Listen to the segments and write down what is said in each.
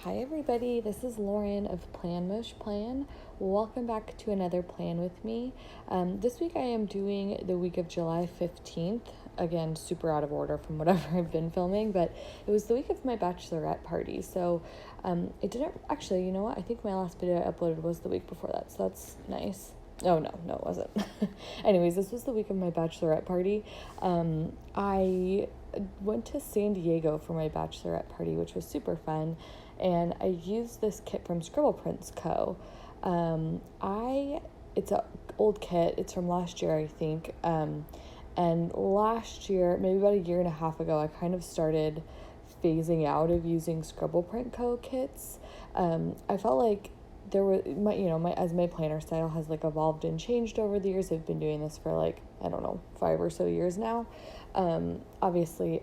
Hi everybody, this is Lauren of Plan Mosh Plan. Welcome back to another plan with me. This week I am doing the week of July 15th. Again, super out of order from whatever I've been filming, but it was the week of my bachelorette party. So it didn't actually, you know what? I think my last video I uploaded was the week before that, so that's nice. Oh, no, it wasn't. Anyways, this was the week of my bachelorette party. I went to San Diego for my bachelorette party, which was super fun. And I used this kit from Scribble Prints Co. It's an old kit. It's from last year, I think. And last year, maybe about a year and a half ago, I kind of started phasing out of using Scribble Print Co. kits. I felt like there were my planner style has like evolved and changed over the years. I've been doing this for like, I don't know, 5 or so years now. Obviously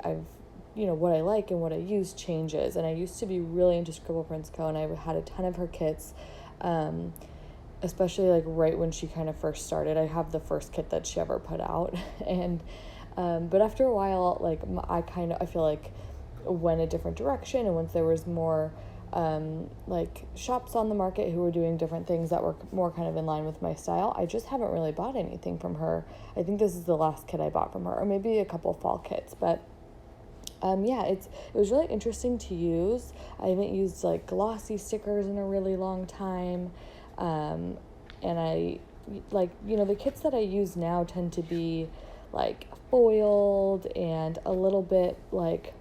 what I like and what I use changes, and I used to be really into Scribble Prints Co. and I had a ton of her kits, especially like right when she kind of first started. I have the first kit that she ever put out, and but after a while, like I feel like went a different direction, and once there was more like shops on the market who were doing different things that were more kind of in line with my style, I just haven't really bought anything from her. I think this is the last kit I bought from her, or maybe a couple fall kits, but it was really interesting to use. I haven't used like glossy stickers in a really long time. And I the kits that I use now tend to be like foiled and a little bit like,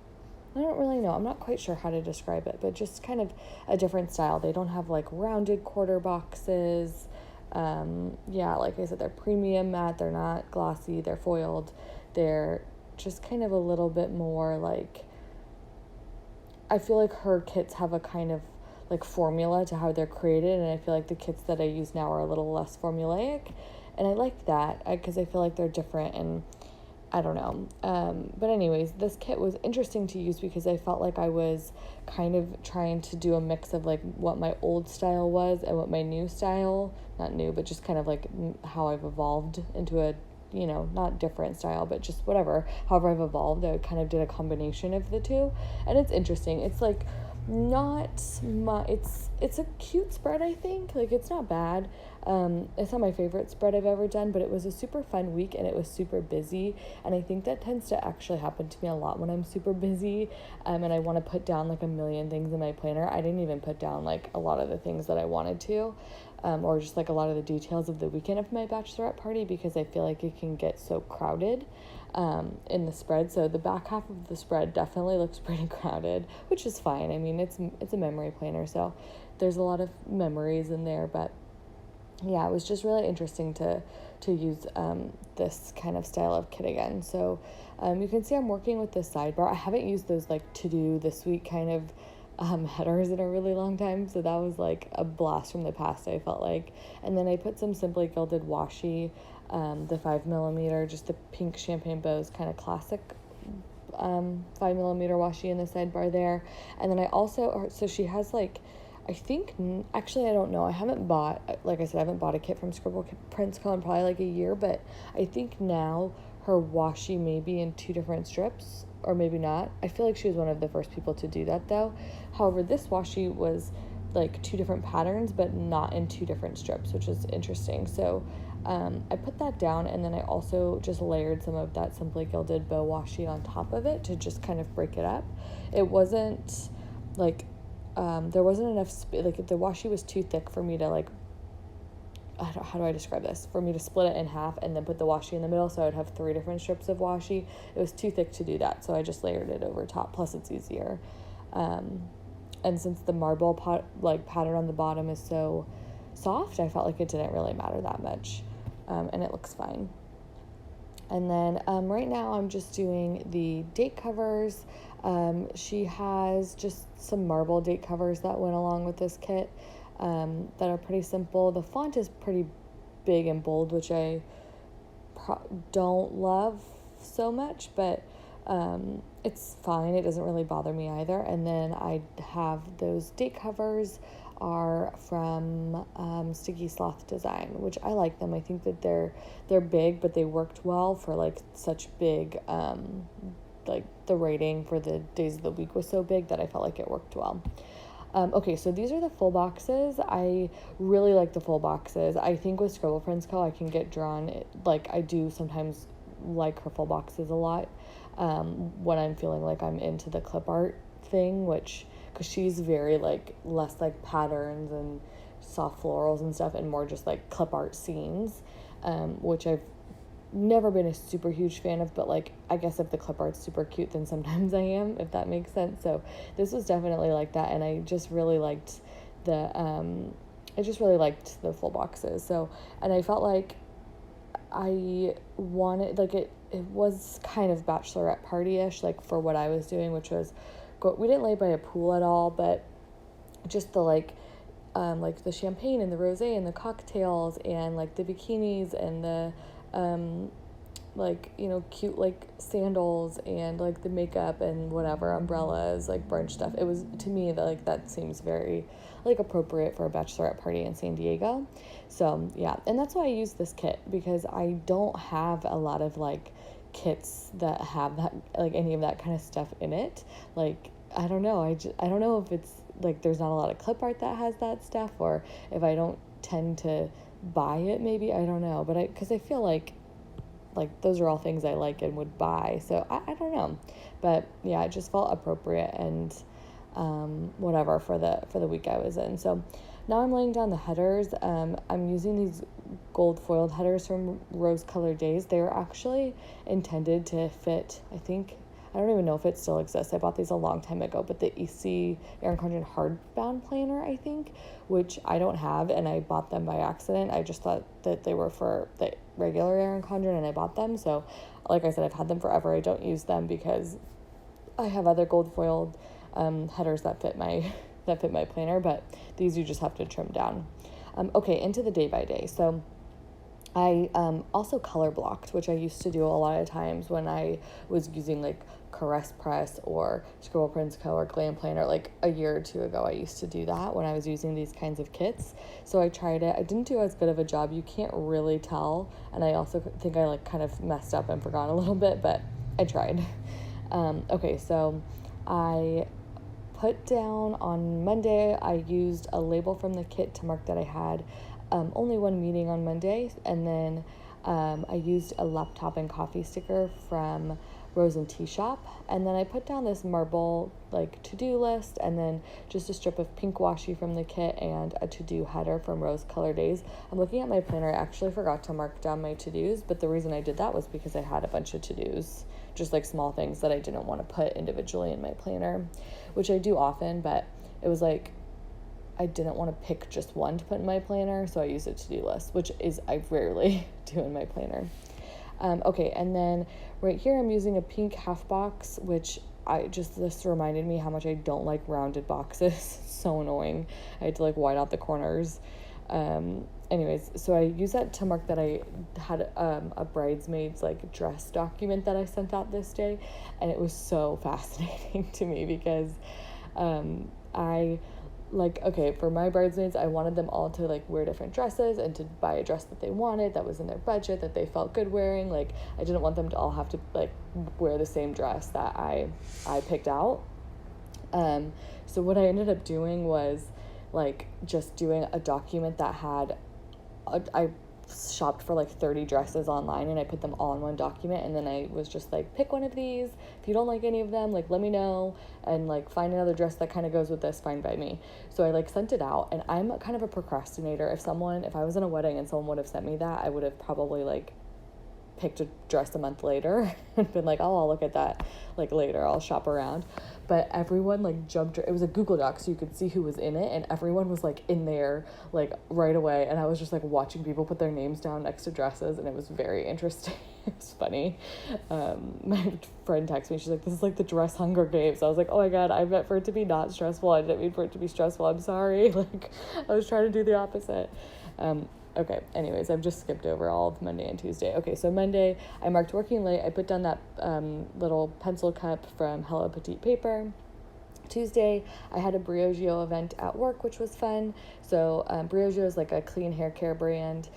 I don't really know. I'm not quite sure how to describe it, but just kind of a different style. They don't have like rounded quarter boxes. Like I said, they're premium matte. They're not glossy. They're foiled. They're just kind of a little bit more like, I feel like her kits have a kind of like formula to how they're created, and I feel like the kits that I use now are a little less formulaic, and I like that because I feel like they're different, and I don't know. But anyways, this kit was interesting to use because I felt like I was kind of trying to do a mix of like what my old style was and what my new style, not new, but just kind of like how I've evolved into a, not different style, but just whatever, however I've evolved. I kind of did a combination of the two, and it's interesting. It's like it's a cute spread, I think. Like, it's not bad. It's not my favorite spread I've ever done, but it was a super fun week, and it was super busy, and I think that tends to actually happen to me a lot when I'm super busy, and I want to put down like a million things in my planner. I didn't even put down like a lot of the things that I wanted to, or just like a lot of the details of the weekend of my bachelorette party, because I feel like it can get so crowded in the spread. So the back half of the spread definitely looks pretty crowded, which is fine. I mean, it's a memory planner, so there's a lot of memories in there, but yeah, it was just really interesting to use this kind of style of kit again. So you can see I'm working with this sidebar. I haven't used those like to do this week kind of headers in a really long time, so that was like a blast from the past, I felt like. And then I put some Simply Gilded washi, the 5mm, just the pink champagne bows kind of classic 5mm washi in the sidebar there. And then I also, so she has like, I think, actually, I don't know. I haven't bought, like I said, I haven't bought a kit from Scribble Prints Co. in probably like a year, but I think now her washi may be in 2 different strips, or maybe not. I feel like she was one of the first people to do that, though. However, this washi was like 2 different patterns, but not in 2 different strips, which is interesting. So I put that down, and then I also just layered some of that Simply Gilded bow washi on top of it to just kind of break it up. It wasn't like, there wasn't enough, like the washi was too thick for me to like, how do I describe this? For me to split it in half and then put the washi in the middle, so I would have 3 different strips of washi. It was too thick to do that, so I just layered it over top, plus it's easier. And since the marble pattern on the bottom is so soft, I felt like it didn't really matter that much, and it looks fine. And then right now I'm just doing the date covers. She has just some marble date covers that went along with this kit, that are pretty simple. The font is pretty big and bold, which I don't love so much, but it's fine. It doesn't really bother me either. And then I have those date covers are from Sticky Sloth Design, which I like them. I think that they're big, but they worked well for like such big, like the rating for the days of the week was so big that I felt like it worked well. Okay, so these are the full boxes. I really like the full boxes. I think with Scribble Prints Co. I can get drawn, like I do sometimes like her full boxes a lot when I'm feeling like I'm into the clip art thing, which, because she's very like less like patterns and soft florals and stuff and more just like clip art scenes, which I've never been a super huge fan of, but like I guess if the clip art's super cute then sometimes I am, if that makes sense. So this was definitely like that, and I just really liked the full boxes. So, and I felt like I wanted, like, it was kind of bachelorette party-ish, like for what I was doing, which was we didn't lay by a pool at all, but just the like the champagne and the rosé and the cocktails and like the bikinis and the like, you know, cute like sandals and like the makeup and whatever, umbrellas, like brunch stuff. It was, to me, that like that seems very like appropriate for a bachelorette party in San Diego. So yeah, and that's why I use this kit, because I don't have a lot of like kits that have that, like any of that kind of stuff in it. Like I don't know, I don't know if it's like there's not a lot of clip art that has that stuff, or if I don't tend to buy it, maybe, I don't know, but because I feel like those are all things I like and would buy, so I don't know, but yeah, it just felt appropriate and whatever for the week I was in. So now I'm laying down the headers. I'm using these gold foiled headers from Rose Colored Days. They were actually intended to fit, I think, I don't even know if it still exists. I bought these a long time ago, but the EC Erin Condren hardbound planner, I think, which I don't have, and I bought them by accident. I just thought that they were for the regular Erin Condren, and I bought them. So, like I said, I've had them forever. I don't use them because I have other gold foiled headers that fit my planner, but these you just have to trim down. Okay, into the day by day. So I also color blocked, which I used to do a lot of times when I was using like Caress Press or Scribble Prints Co. or Glam Planner. Like a year or two ago, I used to do that when I was using these kinds of kits. So I tried it. I didn't do as good of a job. You can't really tell. And I also think I like kind of messed up and forgot a little bit, but I tried. Okay, so I put down on Monday, I used a label from the kit to mark that I had only one meeting on Monday, and then I used a laptop and coffee sticker from Rose and Tea Shop, and then I put down this marble like to-do list, and then just a strip of pink washi from the kit and a to-do header from Rose Colored Days. I'm looking at my planner. I actually forgot to mark down my to-dos, but the reason I did that was because I had a bunch of to-dos, just like small things that I didn't want to put individually in my planner, which I do often, but it was like I didn't want to pick just one to put in my planner, so I used a to-do list, which is I rarely do in my planner. Okay, and then right here I'm using a pink half box, which this reminded me how much I don't like rounded boxes. So annoying. I had to like white out the corners. Anyways, so I used that to mark that I had a bridesmaid's like dress document that I sent out this day, and it was so fascinating to me because okay, for my bridesmaids, I wanted them all to like wear different dresses and to buy a dress that they wanted, that was in their budget, that they felt good wearing. Like I didn't want them to all have to like wear the same dress that I picked out. So what I ended up doing was like just doing a document that had I shopped for like 30 dresses online, and I put them all in one document, and then I was just like, pick one of these. If you don't like any of them, like let me know, and like find another dress that kind of goes with this, fine by me. So I like sent it out, and I'm kind of a procrastinator. If I was in a wedding and someone would have sent me that, I would have probably like picked a dress a month later and been like, oh, I'll look at that like later, I'll shop around. But everyone like jumped, it was a Google Doc, so you could see who was in it, and everyone was like in there like right away, and I was just like watching people put their names down next to dresses, and it was very interesting. It was funny. My friend texted me, she's like, this is like the dress Hunger Games. I was like, oh my god, I meant for it to be not stressful, I didn't mean for it to be stressful, I'm sorry. Like I was trying to do the opposite. Okay, anyways, I've just skipped over all of Monday and Tuesday. Okay, so Monday, I marked working late. I put down that little pencil cup from Hello Petite Paper. Tuesday, I had a Briogeo event at work, which was fun. So Briogeo is like a clean hair care brand.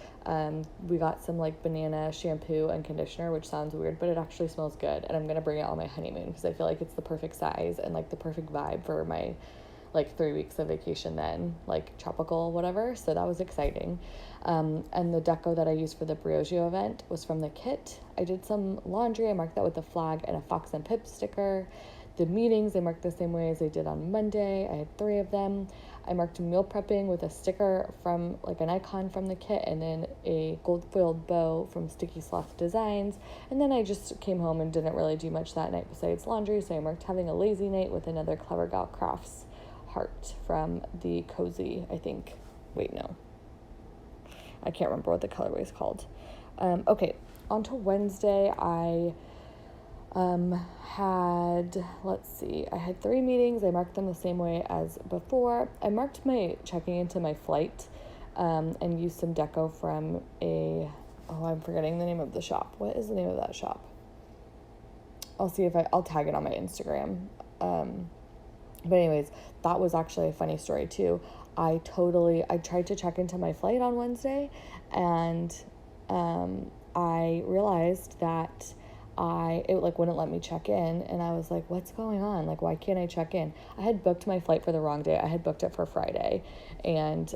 We got some like banana shampoo and conditioner, which sounds weird, but it actually smells good. And I'm going to bring it on my honeymoon because I feel like it's the perfect size and like the perfect vibe for my like 3 weeks of vacation then, like tropical, whatever. So that was exciting. And the deco that I used for the Briogeo event was from the kit. I did some laundry. I marked that with a flag and a Fox and Pip sticker. The meetings, I marked the same way as I did on Monday. I had 3 of them. I marked meal prepping with a sticker from like an icon from the kit, and then a gold foiled bow from Sticky Sloth Designs. And then I just came home and didn't really do much that night besides laundry. So I marked having a lazy night with another Clever Gal Crafts heart from the Cozy, I think. Wait, no. I can't remember what the colorway is called. Okay, on to Wednesday. I I had 3 meetings. I marked them the same way as before. I marked my checking into my flight, and used some deco from I'm forgetting the name of the shop. What is the name of that shop? I'll tag it on my Instagram. But anyways, that was actually a funny story too. I tried to check into my flight on Wednesday, and, I realized that it like wouldn't let me check in, and I was like, what's going on? Like, why can't I check in? I had booked my flight for the wrong day. I had booked it for Friday, and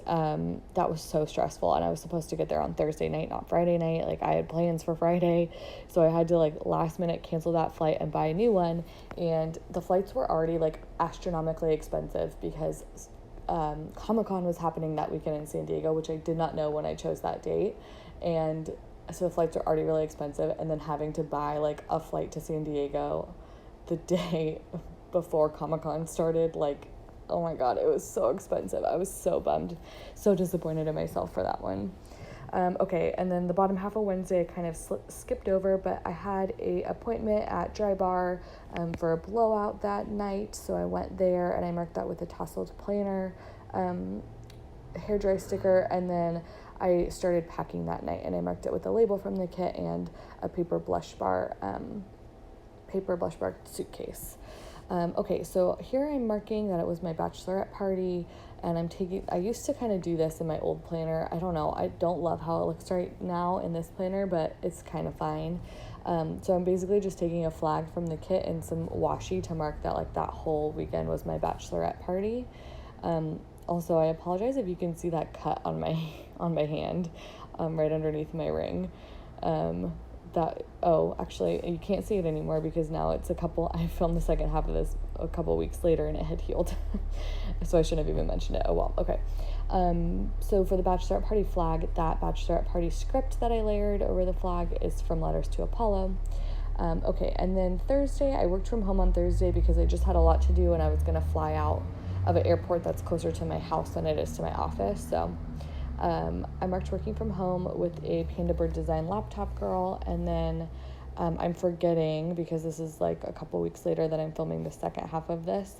that was so stressful, and I was supposed to get there on Thursday night, not Friday night. Like, I had plans for Friday, so I had to like last minute cancel that flight and buy a new one. And the flights were already like astronomically expensive because Comic-Con was happening that weekend in San Diego, which I did not know when I chose that date. And so the flights are already really expensive, and then having to buy like a flight to San Diego the day before Comic-Con started, like, oh my God, it was so expensive. I was so bummed, so disappointed in myself for that one. Okay, and then the bottom half of Wednesday I kind of skipped over, but I had a appointment at Dry Bar for a blowout that night, so I went there and I marked that with a tasseled planner, hairdry sticker, and then I started packing that night, and I marked it with a label from the kit and a paper blush bar suitcase. Okay, so here I'm marking that it was my bachelorette party, and I used to kind of do this in my old planner. I don't know, I don't love how it looks right now in this planner, but it's kind of fine. So I'm basically just taking a flag from the kit and some washi to mark that like that whole weekend was my bachelorette party. Also, I apologize if you can see that cut on my hand, right underneath my ring. Actually, you can't see it anymore because now I filmed the second half of this a couple weeks later and it had healed. So I shouldn't have even mentioned it. Oh well, okay. So for the bachelorette party flag, that bachelorette party script that I layered over the flag is from Letters to Apollo. Okay, and then Thursday, I worked from home on Thursday because I just had a lot to do and I was going to fly out of an airport that's closer to my house than it is to my office. So I marked working from home with a Panda Bird Design laptop girl, and then I'm forgetting, because this is like a couple weeks later that I'm filming the second half of this,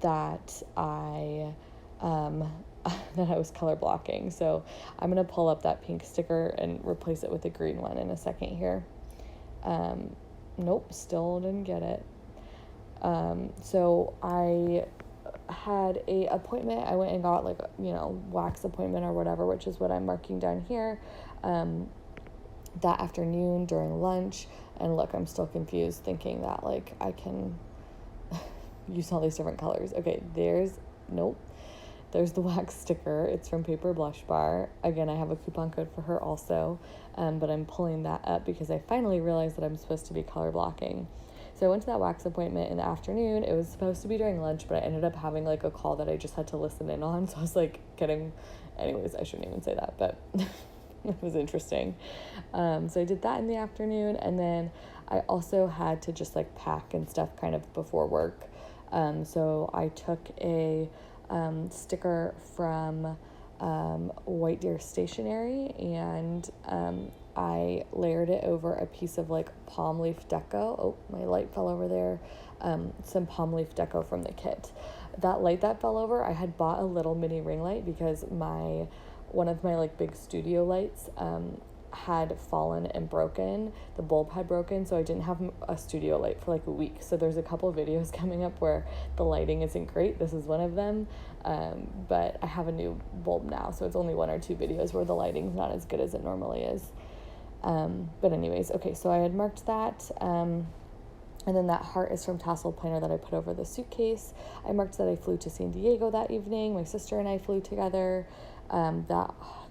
that I was color blocking. So I'm going to pull up that pink sticker and replace it with a green one in a second here. Nope, still didn't get it. So I had a appointment. I went and got like, wax appointment or whatever, which is what I'm marking down here, that afternoon during lunch. And look, I'm still confused thinking that like I can use all these different colors. Okay, there's the wax sticker. It's from Paper Blush Bar. Again, I have a coupon code for her also, but I'm pulling that up because I finally realized that I'm supposed to be color blocking. So I went to that wax appointment in the afternoon. It was supposed to be during lunch, but I ended up having like a call that I just had to listen in on. So I was like anyways, I shouldn't even say that, but it was interesting. So I did that in the afternoon, and then I also had to just like pack and stuff kind of before work. So I took a sticker from White Deer Stationery, and I layered it over a piece of like palm leaf deco. Oh, my light fell over there. Some palm leaf deco from the kit. That light that fell over, I had bought a little mini ring light because one of my like big studio lights had fallen and broken. The bulb had broken, so I didn't have a studio light for like a week. So there's a couple of videos coming up where the lighting isn't great. This is one of them, but I have a new bulb now, so it's only 1 or 2 videos where the lighting's not as good as it normally is. But anyways, okay, so I had marked that. And then that heart is from tassel planner that I put over the suitcase. I marked that I flew to San Diego that evening. My sister and I flew together.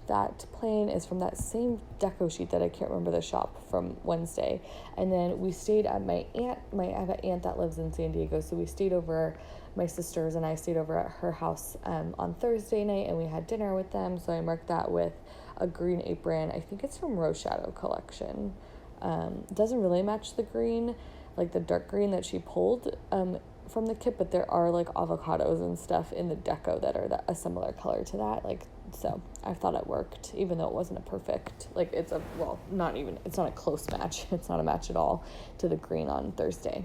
That plane is from that same deco sheet that I can't remember the shop from Wednesday. And then we stayed at I have an aunt that lives in San Diego, so we stayed over, my sisters and I stayed over at her house on Thursday night, and we had dinner with them. So I marked that with a green apron. I think it's from Rose Shadow Collection. It doesn't really match the green, like the dark green that she pulled from the kit, but there are like avocados and stuff in the deco that are a similar color to that. Like, so I thought it worked, even though it wasn't a perfect, like it's not a close match. It's not a match at all to the green on Thursday.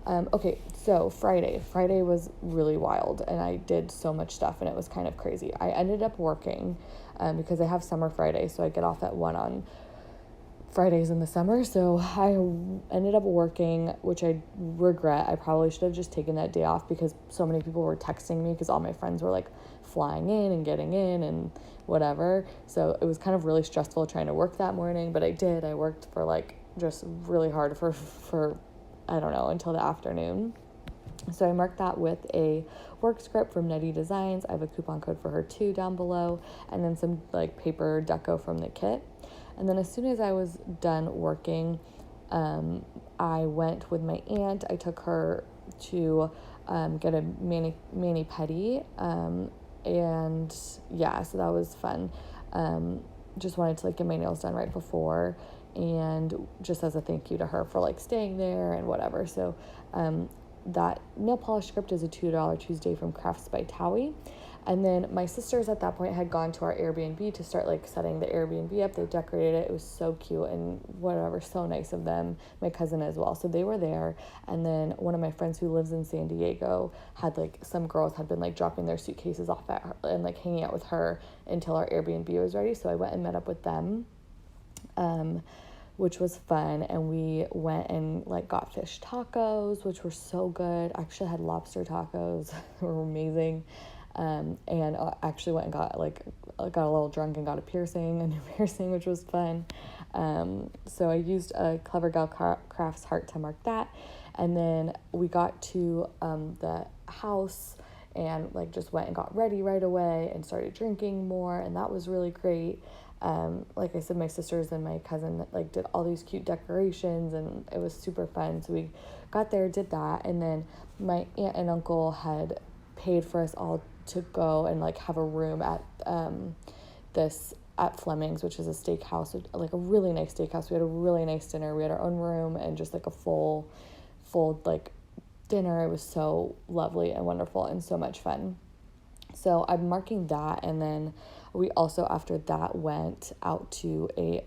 Okay, so Friday was really wild, and I did so much stuff, and it was kind of crazy. I ended up working because I have summer Friday, so I get off at 1 on Fridays in the summer. So I ended up working, which I regret. I probably should have just taken that day off, because so many people were texting me, because all my friends were like flying in and getting in and whatever. So it was kind of really stressful trying to work that morning, but I did. I worked for like just really hard for I don't know, until the afternoon. So I marked that with a work script from Nedi Designs. I have a coupon code for her too down below, and then some like paper deco from the kit. And then as soon as I was done working, I went with my aunt. I took her to get a mani-pedi, and yeah, so that was fun. Just wanted to like get my nails done right before, and just as a thank you to her for like staying there and whatever. So that nail polish script is a $2 Tuesday from Crafts by Thae. And then my sisters at that point had gone to our Airbnb to start like setting the Airbnb up. They decorated it. It was so cute and whatever, so nice of them. My cousin as well. So they were there. And then one of my friends who lives in San Diego had like, some girls had been like dropping their suitcases off at her and like hanging out with her until our Airbnb was ready. So I went and met up with them, which was fun. And we went and like got fish tacos, which were so good. I actually had lobster tacos. They were amazing. And actually went and got a little drunk and got a new piercing, which was fun. So I used a Clever Gal Crafts heart to mark that. And then we got to the house and like just went and got ready right away and started drinking more, and that was really great. Like I said, my sisters and my cousin like did all these cute decorations, and it was super fun. So we got there, did that, and then my aunt and uncle had paid for us all to go and like have a room at at Fleming's, which is a steakhouse, like a really nice steakhouse. We had a really nice dinner. We had our own room and just like a full like dinner. It was so lovely and wonderful and so much fun. So I'm marking that, and then we also after that went out to a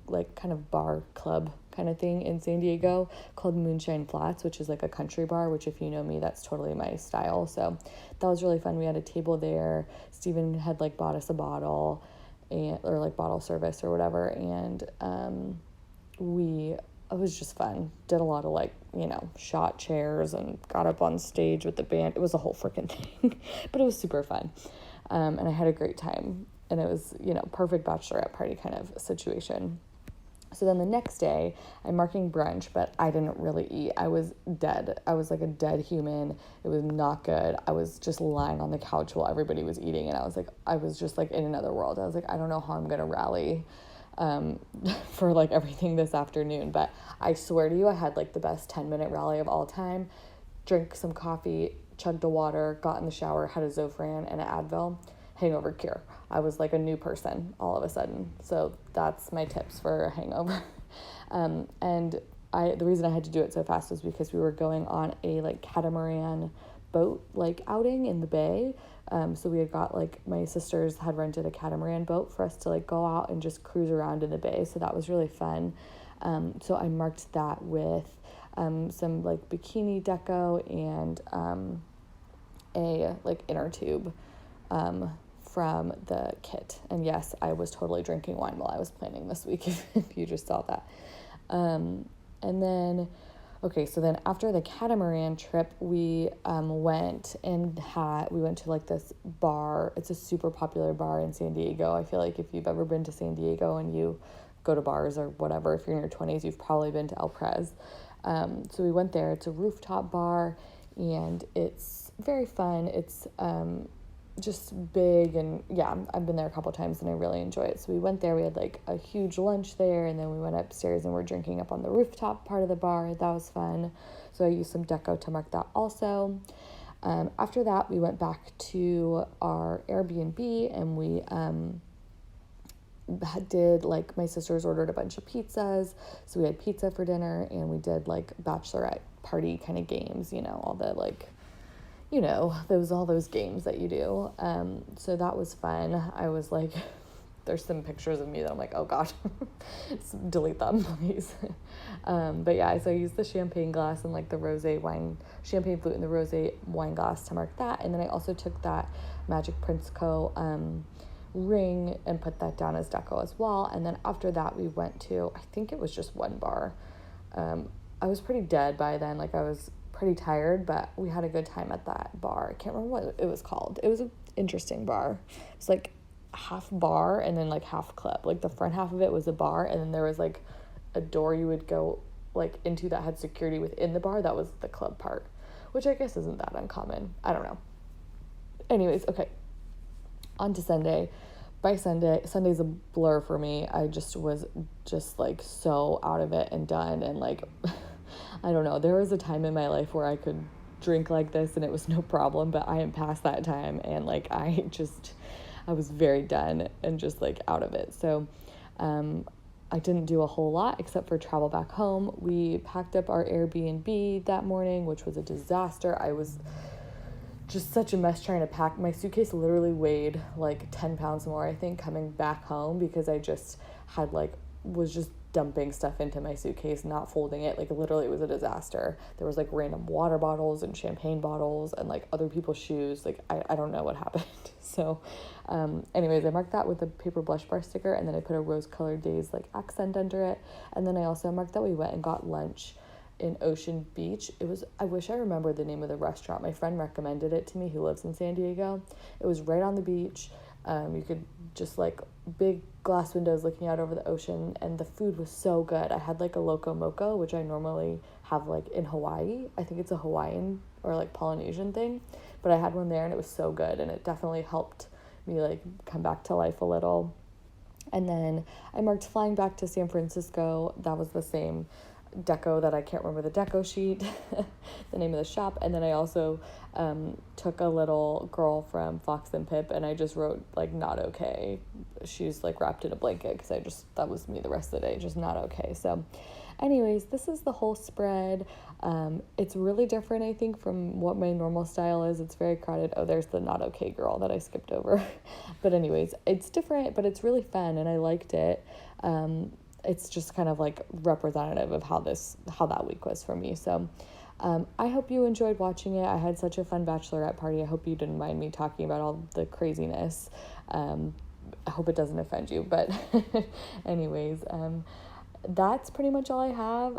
like kind of bar club kind of thing in San Diego called Moonshine Flats, which is like a country bar, which if you know me, that's totally my style. So that was really fun. We had a table there. Steven had like bought us a bottle or like bottle service or whatever, and it was just fun. Did a lot of like, shot chairs and got up on stage with the band. It was a whole freaking thing, but it was super fun. And I had a great time, and it was, perfect bachelorette party kind of situation. So then the next day I'm marking brunch, but I didn't really eat. I was dead. I was like a dead human. It was not good. I was just lying on the couch while everybody was eating. And I was just like in another world. I was like, I don't know how I'm going to rally for like everything this afternoon, but I swear to you, I had like the best 10-minute rally of all time. Drank some coffee, chugged a water, got in the shower, had a Zofran and an Advil. Hangover cure. I was like a new person all of a sudden. So that's my tips for a hangover. And the reason I had to do it so fast was because we were going on a like catamaran boat like outing in the bay. So we had got like, my sisters had rented a catamaran boat for us to like go out and just cruise around in the bay. So that was really fun. So I marked that with some like bikini deco and a like inner tube from the kit. And yes, I was totally drinking wine while I was planning this week, if you just saw that. And then, so then after the catamaran trip, we went to like this bar. It's a super popular bar in San Diego. I feel like if you've ever been to San Diego and you go to bars or whatever, if you're in your 20s, you've probably been to El Pres. So we went there. It's a rooftop bar, and it's very fun. It's just big, and yeah, I've been there a couple times and I really enjoy it. So we went there, we had like a huge lunch there, and then we went upstairs and we're drinking up on the rooftop part of the bar. That was fun. So I used some deco to mark that also. After that, we went back to our Airbnb, and we did, like, my sisters ordered a bunch of pizzas, so we had pizza for dinner, and we did like Bachelorette party kind of games, all the like, all those games that you do. So that was fun. I was like, there's some pictures of me that I'm like, oh God, delete them, please. But yeah, so I used the champagne glass and like the champagne flute and the rosé wine glass to mark that. And then I also took that Magic Prints Co. Ring and put that down as deco as well. And then after that, we went to, I think it was just one bar. I was pretty dead by then. Like, I was pretty tired, but we had a good time at that bar. I can't remember what it was called. It was an interesting bar. It's like half bar and then like half club. Like, the front half of it was a bar, and then there was like a door you would go like into that had security within the bar. That was the club part, which I guess isn't that uncommon. I don't know. Anyways, okay, on to Sunday. By Sunday's a blur for me. I was like so out of it and done, and like I don't know, there was a time in my life where I could drink like this and it was no problem, but I am past that time, and like I was very done and just like out of it. So I didn't do a whole lot except for travel back home. We packed up our Airbnb that morning, which was a disaster. I was just such a mess trying to pack. My suitcase literally weighed like 10 pounds more, I think, coming back home, because I just was just dumping stuff into my suitcase, not folding it. Like, literally, it was a disaster. There was like random water bottles and champagne bottles and like other people's shoes. Like, I don't know what happened. So anyways, I marked that with a paper blush bar sticker, and then I put a rose colored days like accent under it. And then I also marked that we went and got lunch in Ocean Beach. I wish I remembered the name of the restaurant. My friend recommended it to me, who lives in San Diego. It was right on the beach. You could just like big glass windows looking out over the ocean, and the food was so good. I had like a loco moco, which I normally have like in Hawaii. I think it's a Hawaiian or like Polynesian thing, but I had one there and it was so good, and it definitely helped me like come back to life a little. And then I marked flying back to San Francisco. That was the same deco that I can't remember the deco sheet, the name of the shop. And then I also took a little girl from Fox and Pip, and I just wrote like not okay. She's like wrapped in a blanket, because that was me the rest of the day, just not okay. So anyways, this is the whole spread. It's really different, I think, from what my normal style is. It's very crowded. Oh, there's the not okay girl that I skipped over. But anyways, it's different, but it's really fun, and I liked it. It's just kind of like representative of how that week was for me. So I hope you enjoyed watching it. I had such a fun bachelorette party. I hope you didn't mind me talking about all the craziness. I hope it doesn't offend you, but anyways, that's pretty much all I have.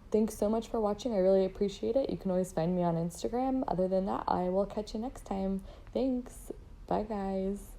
Thanks so much for watching. I really appreciate it. You can always find me on Instagram. Other than that, I will catch you next time. Thanks. Bye, guys.